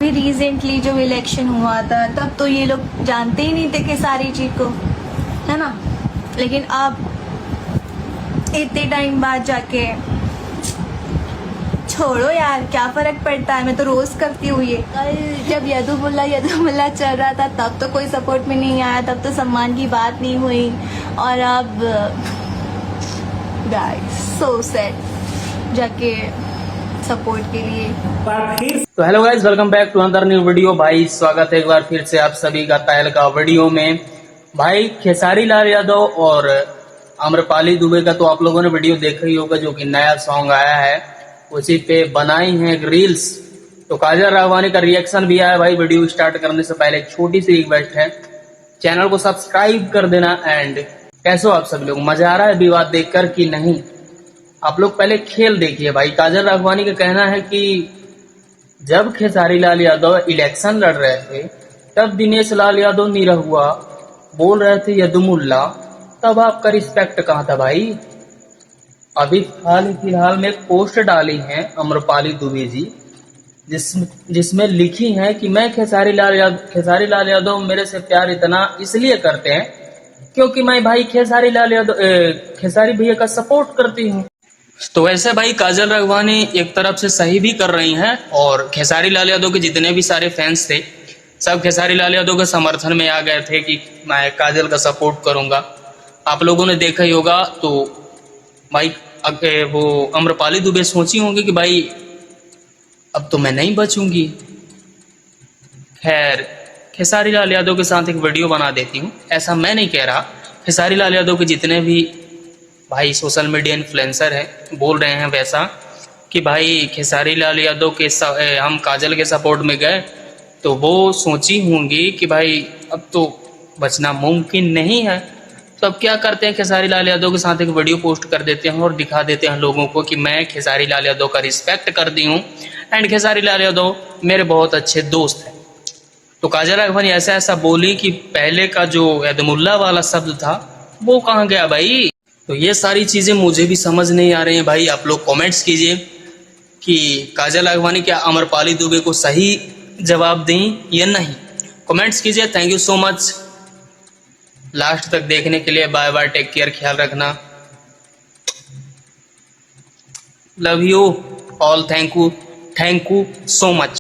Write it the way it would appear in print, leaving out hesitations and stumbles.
अभी रिसेंटली जो इलेक्शन हुआ था तब तो ये लोग जानते ही नहीं थे कि सारी चीज को, है ना। लेकिन अब इतने टाइम बाद जाके छोड़ो यार, क्या फर्क पड़ता है। मैं तो रोज करती हूँ ये। कल जब यदुमुल्ला चल रहा था तब तो कोई सपोर्ट में नहीं आया, तब तो सम्मान की बात नहीं हुई। और अब गाइस सो सैड जाके सपोर्ट के लिए। तो hello guys, welcome back to another new video. भाई स्वागत है एक बार फिर से आप सभी का तायल का वीडियो में। भाई खेसारी लाल यादव और आम्रपाली दुबे का तो आप लोगों ने वीडियो देखा ही होगा, जो कि नया सॉन्ग आया है, उसी पे बनाई है एक रील्स। तो काजल राघवानी का रिएक्शन भी आया। भाई वीडियो स्टार्ट करने से पहले एक छोटी सी रिक्वेस्ट है, चैनल को सब्सक्राइब कर देना। एंड कैसे हो आप सब लोग, मजा आ रहा है विवाद देखकर कि नहीं? आप लोग पहले खेल देखिए। भाई काजल राघवानी का कहना है कि जब खेसारी लाल यादव इलेक्शन लड़ रहे थे तब दिनेश लाल यादव निरहुआ बोल रहे थे यदुमुल्ला, तब आपका रिस्पेक्ट कहाँ था भाई? अभी फिलहाल में एक पोस्ट डाली है आम्रपाली दुबे जी, जिसमें लिखी है कि मैं खेसारी लाल यादव मेरे से प्यार इतना इसलिए करते हैं क्योंकि मैं भाई खेसारी भैया का सपोर्ट करती हूँ। तो वैसे भाई काजल राघवानी एक तरफ से सही भी कर रही हैं, और खेसारी लाल यादव के जितने भी सारे फैंस थे सब खेसारी लाल यादव के समर्थन में आ गए थे कि मैं काजल का सपोर्ट करूंगा। आप लोगों ने देखा ही होगा। तो भाई वो आम्रपाली दुबे सोची होंगी कि भाई अब तो मैं नहीं बचूंगी। खैर, खेसारी लाल यादव के साथ एक वीडियो बना देती हूँ। ऐसा मैं नहीं कह रहा, खेसारी लाल यादव के जितने भी भाई सोशल मीडिया इन्फ्लुएंसर हैं बोल रहे हैं वैसा कि भाई खेसारी लाल यादव के हम काजल के सपोर्ट में गए तो वो सोची होंगी कि भाई अब तो बचना मुमकिन नहीं है। तो अब क्या करते हैं, खेसारी लाल यादव के साथ एक वीडियो पोस्ट कर देते हैं और दिखा देते हैं लोगों को कि मैं खेसारी लाल यादव का रिस्पेक्ट करती हूँ एंड खेसारी लाल यादव मेरे बहुत अच्छे दोस्त हैं। तो काजल राघवानी ऐसा ऐसा बोली कि पहले का जो यदुमुल्ला वाला शब्द था वो कहाँ गया भाई? तो ये सारी चीजें मुझे भी समझ नहीं आ रही हैं। भाई आप लोग कमेंट्स कीजिए कि काजल राघवानी क्या आम्रपाली दुबे को सही जवाब दें या नहीं। कमेंट्स कीजिए। Thank you so much last तक देखने के लिए। बाय बाय, टेक केयर, ख्याल रखना। Love you all, thank you so much.